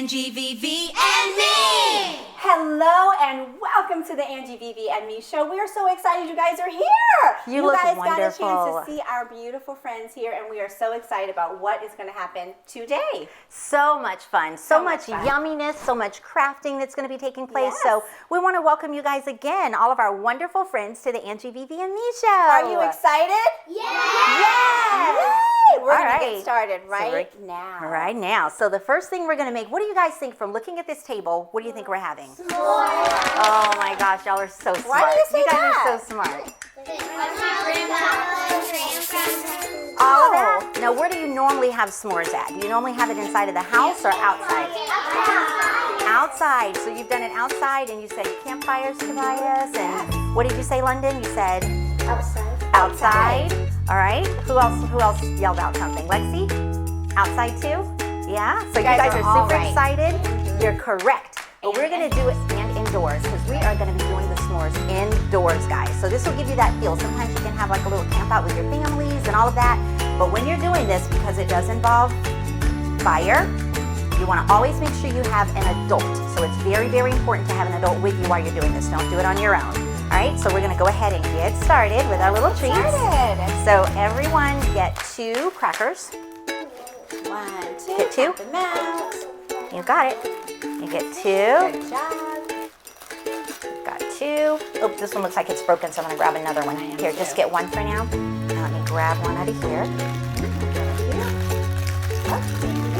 Angie, VeVe, and me! Hello and welcome to the Angie, VeVe, and me show. We are so excited you guys are here. You look guys wonderful. got a chance to see our beautiful friends here, and we are so excited about what is going to happen today. So much fun, so much fun. yumminess, so much crafting that's going to be taking place. Yes. So we want to welcome you guys again, all of our wonderful friends, to the Angie, VeVe, and me show. Are you excited? Yes! Yay! We're All going to right. get started So right now. Right now. So the first thing we're going to make, what do you guys think from looking at this table? What do you think we're having? S'mores. Oh my gosh, y'all are so smart. Why do you say guys that? are so smart. Oh. All of that? Now, where do you normally have s'mores at? Do you normally have it inside of the house or outside? Outside. So you've done it outside, and you said campfires, Tobias, and what did you say, London? You said outside. All right. Who else yelled out something? Lexi? Outside too? Yeah. So you guys are all super right. excited. You're correct. But we're going to do it and indoors, because we are going to be doing the s'mores indoors, guys. So this will give you that feel. Sometimes you can have like a little camp out with your families and all of that. But when you're doing this, because it does involve fire, you want to always make sure you have an adult. So it's very, very important to have an adult with you while you're doing this. Don't do it on your own. All right, so we're going to go ahead and get started with our little treats. So everyone get 2 crackers. 1, 2. Get 2. Count them out. You got it. You get 2. Good job. Got 2. Oh, this one looks like it's broken, so I'm going to grab another one. Here, just get 1 for now. Now let me grab one out of here.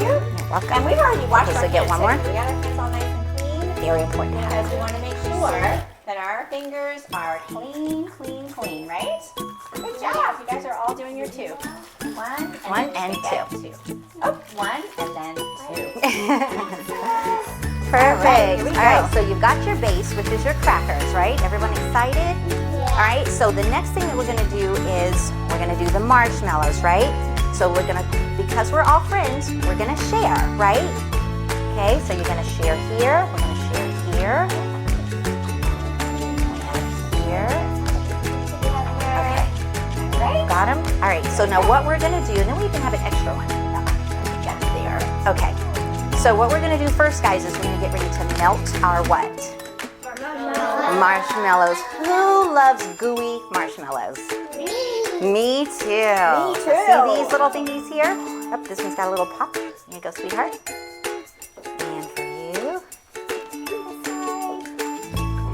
You're welcome. And we've already washed Okay, our so get hands, one more. We got our hands all nice and clean. Very important to have. Because we want to make sure that our fingers are clean, clean, clean, right? Good job. You guys are all doing your 2. 1 and 2. Oh, 1 and then 2. Perfect. here we All go. right, so you've got your base, which is your crackers, right? Everyone excited? All right, so the next thing that we're going to do is we're going to do the marshmallows, right? So we're going to, because we're all friends, we're going to share, right? Okay, so you're going to share here. We're going to share here. Here. Okay. Got them? All right, so now what we're going to do, and then we can have an extra one. There. Okay. So what we're going to do first, guys, is we're going to get ready to melt our what? Marshmallows. Who loves gooey marshmallows? Me too. Me So too. see these little thingies here? Oh, this one's got a little pop. Here you go, sweetheart. And for you.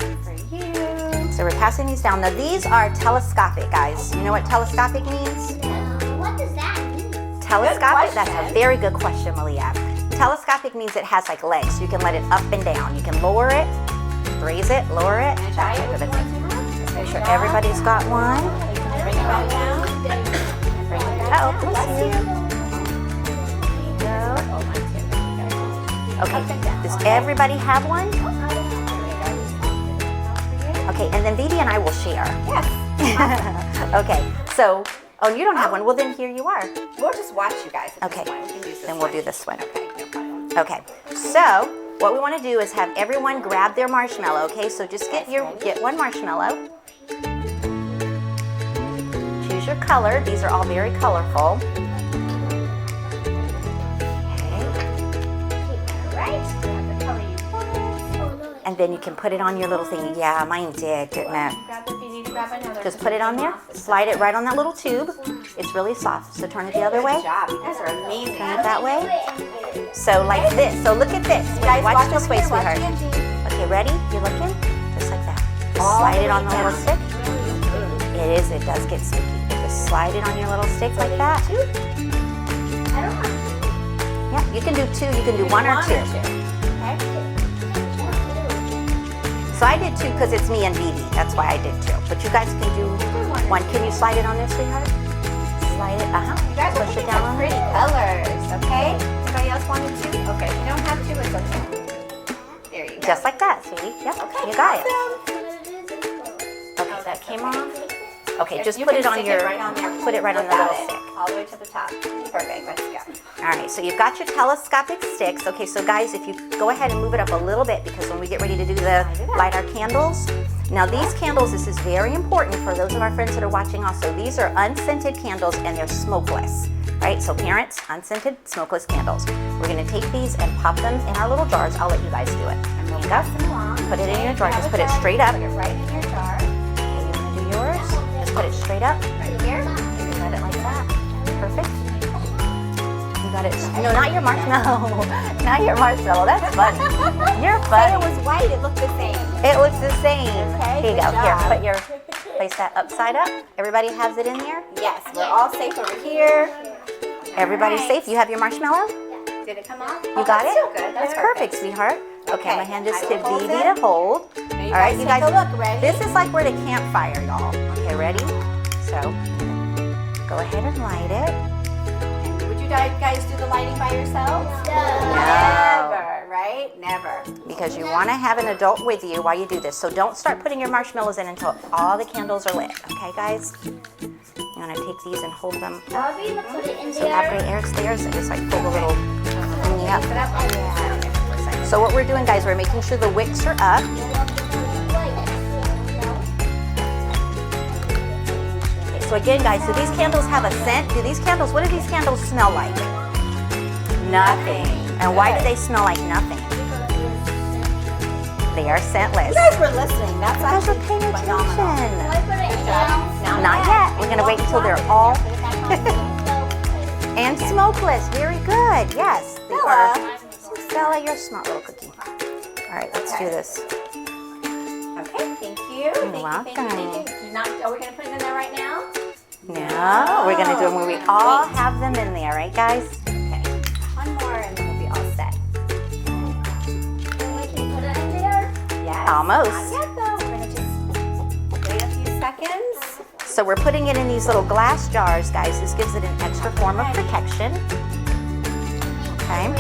And for you. So we're passing these down. Now these are telescopic, guys. You know what telescopic means? What does that mean? Telescopic? Good That's a question. very good question, Malia. Telescopic means it has like legs. You can let it up and down. You can lower it, raise it, lower it. That type of a thing. Make sure everybody's got one. Bring it back down. Bring it back Oh, down. bless you. Okay, does everybody have one? Okay, and then VeVe and I will share. Yes. Okay, so, oh, you don't have one. Well, then here you are. We'll just watch you guys. at this Okay, point. We can use this then we'll one. do this one. Okay, no problem. Okay, so what we want to do is have everyone grab their marshmallow, okay? So just get one marshmallow. Choose your color. These are all very colorful. And then you can put it on your little thing. Yeah, mine did, didn't it? Just put it on there. Slide it right on that little tube. It's really soft. So turn it the other way. Good job. You guys are amazing. Turn it that way. So like this. So look at this. Guys, Watch this over way, here. Watch sweetheart. Angie. Okay, ready? You looking? Just like that. Just All slide the it on way the little down. stick. It does get sticky. Just slide it on your little stick like that. Yeah, you can do 2. You can do 1 or 2. So I did 2 because it's me and VeVe. That's why I did 2. But you guys can do 1. Can you slide it on there, sweetheart? Slide it. You guys are Push it picking down some on pretty there. colors, okay? Anybody else wanted to? Okay, if you don't have to, it's okay. There you go. Just like that, sweetie. Yep, Okay, you got it. awesome. Okay, that came off. Okay, just You put can it on stick your, right on there. put it right on the Got little it. stick. All the way to the top. Perfect, let's go. All right, so you've got your telescopic sticks. Okay, so guys, if you go ahead and move it up a little bit, because when we get ready to do the light our candles. Now these candles, this is very important for those of our friends that are watching also. These are unscented candles and they're smokeless. right? So parents, unscented, smokeless candles. We're gonna take these and pop them in our little jars. I'll let you guys do it. And we'll Here you pass go. them along. Put it in your jar. Have Just a put it jar, straight up. Put it right in your jar. Okay, you wanna do yours? Just put it straight up. Right here. You got it like that. Perfect. You got it. No, not your marshmallow. Not your marshmallow. That's funny. You're Say it funny. was white, it looked the same. It looks the same. Okay, Here you go. good Here, job. place that upside up. Everybody has it in there? Yes, we're all safe over here. Everybody's All right. safe. You have your marshmallow? Did it come off? You got it? Still good. That's perfect, sweetheart. Okay, I'm gonna hand this I to will hold VeVe it. to hold. Now All right, you guys. take a look. Ready? This is like we're at a campfire, y'all. Okay, ready? So, go ahead and light it. And would you guys do the lighting by yourselves? No. Never, right? Never. Because you want to have an adult with you while you do this. So don't start putting your marshmallows in until all the candles are lit. Okay, guys? I'm gonna take these and hold them. Are we gonna put it in So there? after Eric's stairs, I just like pull the little thingy up. Put up. Yeah. So what we're doing, guys, we're making sure the wicks are up. Okay, so again, guys, do these candles have a scent? What do these candles smell like? Nothing. And why do they smell like nothing? They are scentless. You guys were listening. That's Guys are actually paying phenomenal. attention. I put it in. Not yet. We're gonna wait until they're all and smokeless. Very good. Yes, they are. Stella, you're a smart little cookie. All right, let's do this. Okay, thank you. Thank you, welcome. thank you. Are we going to put it in there right now? No, we're gonna do them when we all have them in there, right, guys? Okay, one more and then we'll be all set. We can put it in there. Yes. Almost. Not yet though. We're going to just wait a few seconds. So we're putting it in these little glass jars, guys. This gives it an extra form of protection. Okay,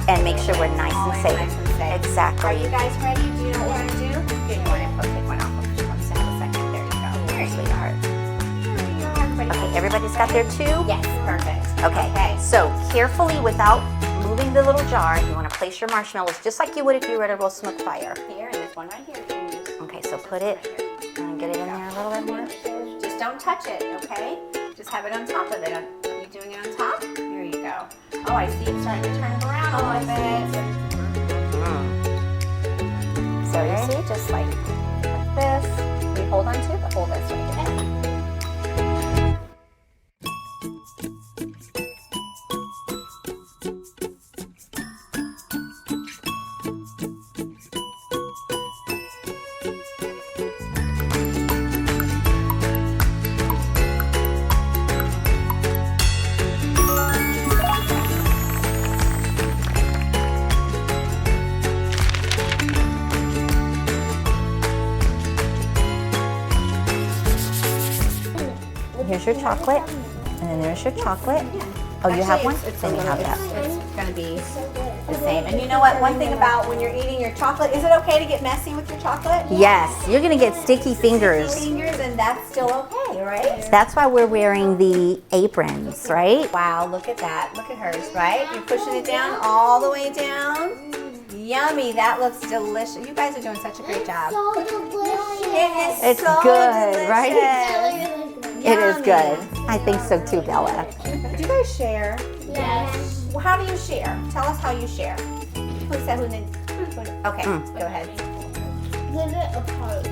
and make sure we're nice and Always safe. nice and safe. Are Exactly. you guys ready? Do you know what we're going to do? Here, you want to take one off. Just have a second. There you go. Here, sweetheart. Everybody Okay, everybody's got their two? Yes, perfect. Okay, so carefully, without moving the little jar, you want to place your marshmallows just like you would if you were at a real smoke fire. Here, and this one right here. You can use. Okay, so put it, and get it in there a little bit more. Just don't touch it, okay? Just have it on top of it. Are you doing it on top? There you go. Oh, I see it's starting to turn around a little bit. So you see, just like this. We hold on to, but hold this right here. Here's your chocolate, and then there's your chocolate. Oh, you have one? Then you have that. It's going to be the same. And you know what? One thing about when you're eating your chocolate, is it okay to get messy with your chocolate? Yes, you're gonna get sticky fingers. Fingers, and that's still okay, right? That's why we're wearing the aprons, right? Wow, look at that. Look at hers, right? You're pushing it down all the way down. Yummy, that looks delicious. You guys are doing such a great job. So delicious. It is It's so good, delicious. right? It is Yummy. good. I think so too, Bella. Do you guys share? Yes. Well, how do you share? Tell us how you share. Who said who did? Okay, go ahead. Split it apart.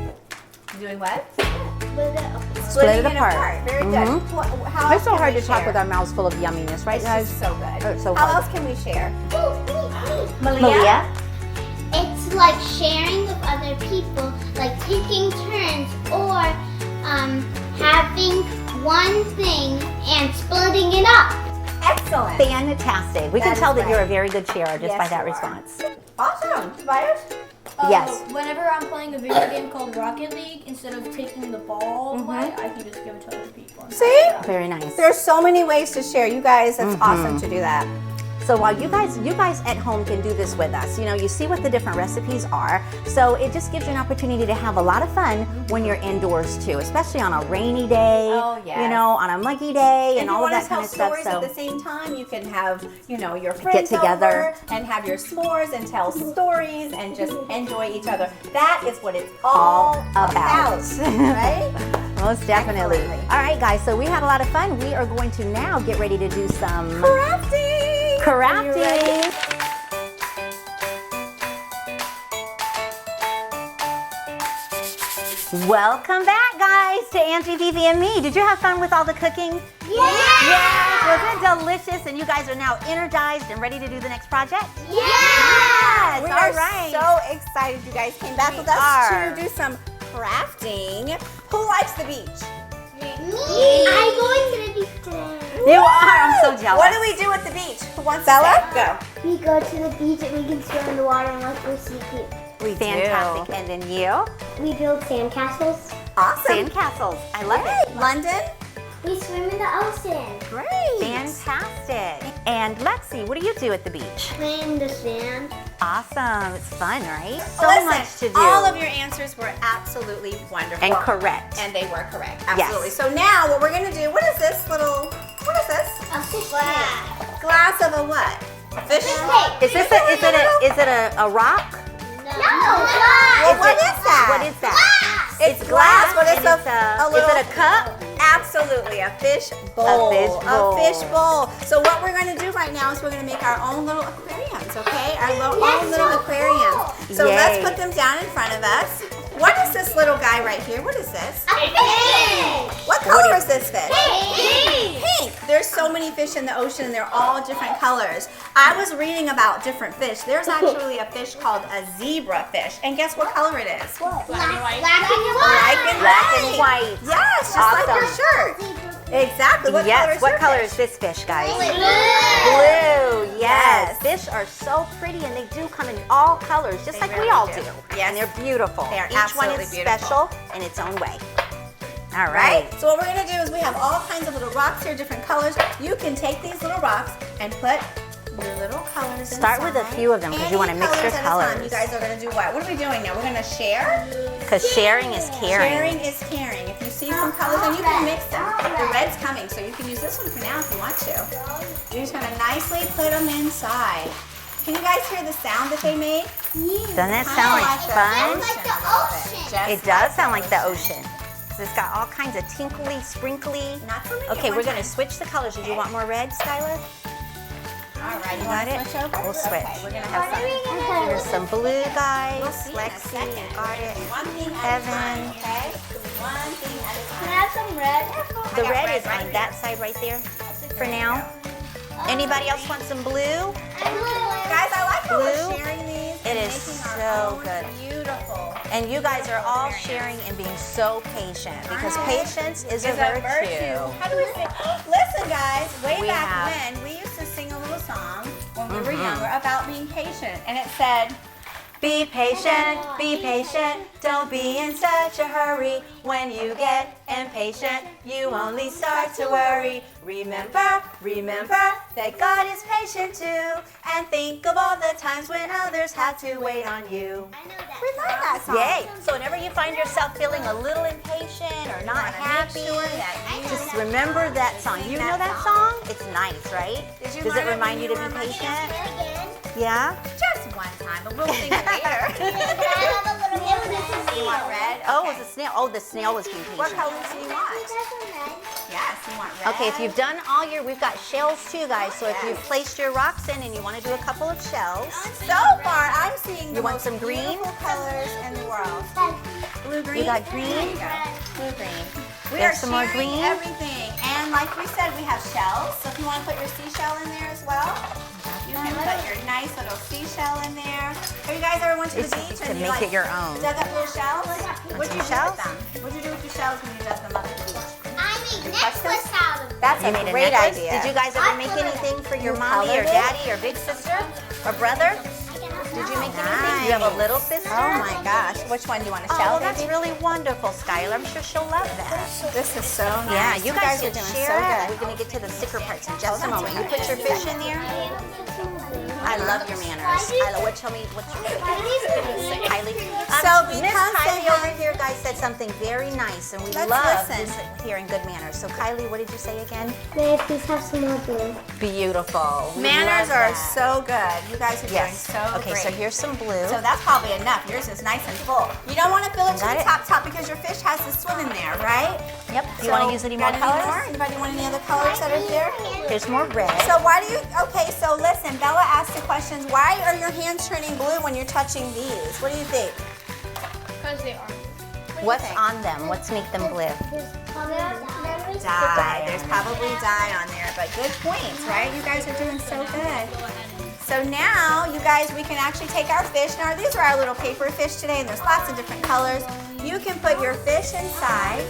Doing what? Split it apart. Split it apart. Very good. How It's so else hard can to we talk share? with our mouths full of yumminess, right, It's guys? just so good. Oh, it's so How hard. else can we share? Me. Malia? It's like sharing with other people, like taking turns or having one thing and splitting it up. Excellent. Fantastic. We can That tell is that you're a right. very good sharer just Yes, by that you are. response. Awesome. Tobias? Yes. Whenever I'm playing a video game called Rocket League, instead of taking the ball away, I can just give it to other people. See? Very nice. There's so many ways to share. You guys, that's awesome to do that. So while you guys at home can do this with us, you know, you see what the different recipes are. So it just gives you an opportunity to have a lot of fun when you're indoors too, especially on a rainy day, Oh, yes. you know, on a muggy day and If you all of want to that tell kind of stuff. stories So at the same time, you can have, you know, your friends together. over and have your s'mores and tell stories and just enjoy each other. That is what it's all All about. right? Most definitely. Absolutely. All right, guys, so we had a lot of fun. We are going to now get ready to do some Crafting! crafting. Welcome back, guys, to Angie, VeVe, and me. Did you have fun with all the cooking? Yes! Was it delicious? And you guys are now energized and ready to do the next project? Yes! We all are right. so excited you guys came back with us are. to do some crafting. Who likes the beach? Me. I'm going to the beach today. You are. I'm so jealous. What do we do at the beach? Who wants Bella? Go. We go to the beach and we can swim in the water and look for sea creatures. Fantastic. And then you? We build sandcastles. Awesome. Sandcastles. I love Yay. it. London? We swim in the ocean. Great. Fantastic. And Lexi, what do you do at the beach? Play in the sand. Awesome. It's fun, right? So Listen, much to do. all of your answers were absolutely wonderful. and correct. And they were correct. Absolutely. So now what we're going to do, what is this? A fish tank. Glass of a what? Fish tank. Is it a rock? No. Well, what is that? What is that? It's glass, but it's and a is little... it a cup? Absolutely, a fish bowl. A fish bowl. A fish bowl. So what we're going to do right now is we're going to make our own little aquariums, okay? Our own little aquariums. So Yay. let's put them down in front of us. What is this little guy right here? What is this? A fish. What color is this fish? Pink. Pink. There's so many fish in the ocean and they're all different colors. I was reading about different fish. There's actually a fish called a zebra fish. And guess what color it is? Black and white. Black and white. Yes, just like your shirt. Exactly. What color is Yes. What your color fish? is this fish, guys? Blue. Blue. Yes. Yes. Fish are so pretty and they do come in all colors, just They like we really all do. do. Yes. And they're beautiful. They are Each one absolutely is beautiful. special in its own way. All Right? right. So what we're going to do is we have all kinds of little rocks here, different colors. You can take these little rocks and put your little colors Start with a inside. few of them because you want to mix your Any at a colors. time. You guys are going to do what? What are we doing now? We're going to share? Because sharing is caring. Sharing is caring. If you see some colors, and you can mix them. The red's coming, so you can use this one for now if you want to. You're just going to nicely put them inside. Can you guys hear the sound that they made? Doesn't that sound like fun? Like the ocean. It does sound like the ocean. 'Cause it's got all kinds of tinkly, sprinkly. Not for me. Okay, we're going to switch the colors. Did you want more red, Skylar? All right, you got want to it? switch over? We'll switch. Okay, we're going to have some. Here's some blue, guys. We'll see in a Lexi, second. got it. One thing at a time, Evan. okay? One thing at a Can I time. have some red? The I got red red is right on here. that side right there for now. Anybody else want some blue? Guys, I like how Blue. we're sharing these. It and is making our so own good. Beautiful. And you guys are all sharing and being so patient because patience is a virtue. How do we say? Listen, guys, way We back have- when, we used to sing a little song when we were younger about being patient. And it said, Be patient, don't be in such a hurry. When you get impatient, you only start to worry. Remember that God is patient too. And think of all the times when others had to wait on you. I know that. we love that song. Yay! So whenever you find yourself feeling a little impatient or not happy, just remember that song. You know that song? It's nice, right? Did you Does learn it it remind when you to you be were my patient? Again. Yeah? Just one time, but we'll sing it later. You want red? Oh, Okay. it was a snail. Oh, the snail was being What patient. colors do you want? Yes, you want red. Okay, if you've done all your, we've got shells too, guys. So if you've placed your rocks in and you want to do a couple of shells, So far, I'm seeing the You want most some green? beautiful colors in the world. Blue, green. you got There green. you go. Blue, green. We There's are some more sharing green. everything. And like we said, we have shells. So if you want to put your seashell in there as well, you can put your nice little seashell in there. Have you guys ever went to the It's beach to and you make it your own. dug up little shells? What'd you do shells? with them? What'd you do with your shells when you dug them up at the beach? I made necklace out of them. That's You a made a great necklace? idea. Did you guys ever make anything for your mommy or colored it? daddy or big sister or brother? Did you make anything? You have a little sister? Oh my gosh. Which one do you want to Oh, shell? that's baby? really wonderful, Skylar. I'm sure she'll love that. This is so nice. Yeah, you guys are can doing share so it. good. We're going to get to the sticker parts in just a moment. You put your fish in there. I love your manners. I love, tell me what's your favorite. Kylie. So Miss because they Kylie over here, guys said something very nice, and we Let's love listen. this here in Good Manners. So Kylie, what did you say again? May I please have some more blue? Beautiful. We Manners love are that. so good. You guys are Yes. doing so Okay, great. so here's some blue. So that's probably enough. Yours is nice and full. You don't want to fill it to Got the it. top because your fish has to swim in there, right? Yep. Do you want to use any more got colors? Anybody want any other colors that are here? Here's more red. So why do you, okay, so listen, Bella asked the questions, why are your hands turning blue when you're touching these? What do you think? Because they are. What's on them? What's make them blue? Dye. There's probably dye on there, but good points, right? You guys are doing so good. So now, you guys, we can actually take our fish. Now, these are our little paper fish today, and there's lots of different colors. You can put your fish inside.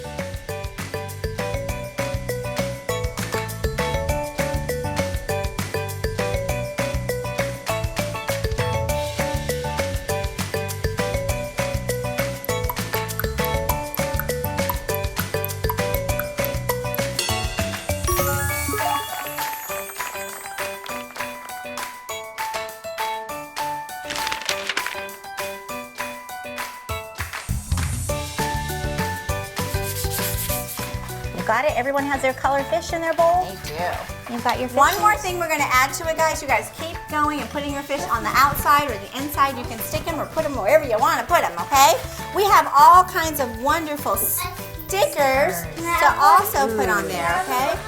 Got it? Everyone has their colored fish in their bowl? They do. You've got your fish? One more thing we're going to add to it, guys. You guys keep going and putting your fish on the outside or the inside. You can stick them or put them wherever you want to put them, okay? We have all kinds of wonderful stickers to also put on there, okay?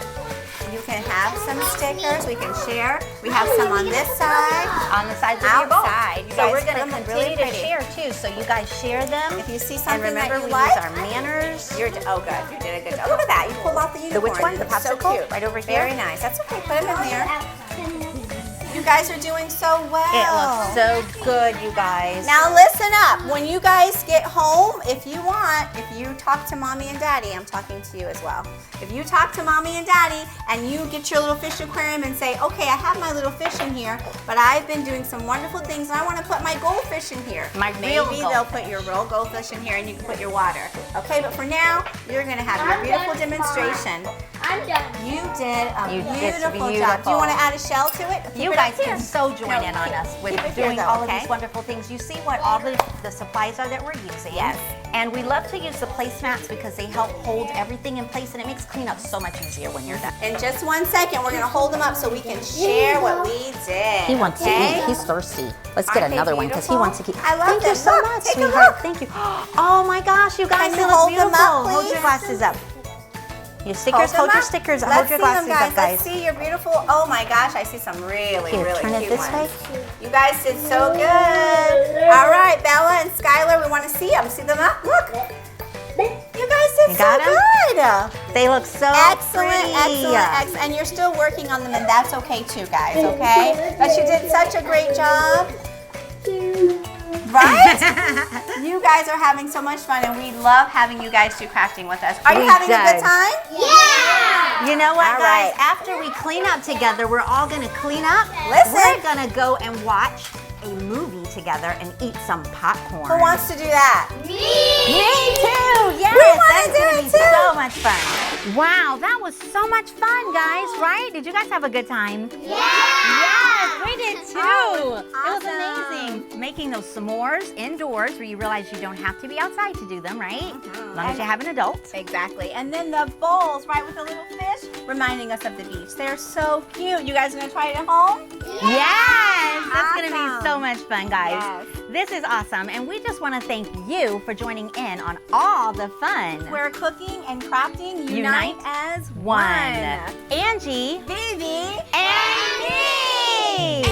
You can have some stickers. We can share. We have some on this side. On the sides of your bowl. Outside. You So guys we're put going them to really continue to pretty. share too. So you guys share them. If you see And something that remember, you we like, use our manners. oh good, you did a good job. Look at that, you pulled off the unicorn. Which one? The It's so popsicle? cute. Right over here? Very nice. That's okay. Put them in there. You guys are doing so well. It looks so good, you guys. Now listen up. When you guys get home, if you want, if you talk to mommy and daddy, I'm talking to you as well. If you talk to mommy and daddy and you get your little fish aquarium and say, okay, I have my little fish in here, but I've been doing some wonderful things and I want to put my goldfish in here. My Maybe real they'll put your real goldfish in here and you can put your water. Okay, but for now, you're going to have your beautiful demonstration. I'm done. You did a You did beautiful job. beautiful. Do you want to add a shell to it? You Keep it guys up here. can so join in on us with keep it here, doing though, all of okay? these wonderful things. You see what all the supplies are that we're using. Yes. And we love to use the placemats because they help hold everything in place and it makes cleanup so much easier when you're done. In just 1 second, we're going to hold them up so we can share what we did. He wants to okay? eat. He's thirsty. Let's Aren't get they another one because he beautiful? wants to keep. I love Thank them. you so Look, much, take a sweetheart. look. Thank you. Oh my gosh, you guys, Can they you look hold them beautiful. up, Hold your please? glasses up. Your stickers, hold your up. stickers, Let's hold your see them, glasses guys. up, guys. Let's see your beautiful, oh my gosh, I see some really, Here, really turn it cute this ones. way. You guys did so good. All right, Bella and Skylar, we want to see them. See them up? Look. You guys did You so got 'em? good. They look so Excellent, pretty. excellent. And you're still working on them, and that's okay too, guys, okay? But you did such a great job. Right? You guys are having so much fun, and we love having you guys do crafting with us. Are you We having a does. good time? Yeah! You know what, All guys? right. After we clean up together, we're all gonna clean up. Listen. We're gonna go and watch a movie together and eat some popcorn. Who wants to do that? Me too! Yes, We wanna that's do gonna it be too. so much fun. Wow, that was so much fun, guys, right? Did you guys have a good time? Yes, we did too. It was amazing. Making those s'mores indoors where you realize you don't have to be outside to do them, right? As long as you have an adult. Exactly. And then the bowls, right, with the little fish, reminding us of the beach. They're so cute. You guys gonna try it at home? Yes, that's gonna be Awesome. so much fun, guys. Yes. This is awesome, and we just want to thank you for joining in on all the fun. Where cooking and crafting unite as one. Angie, VeVe and me.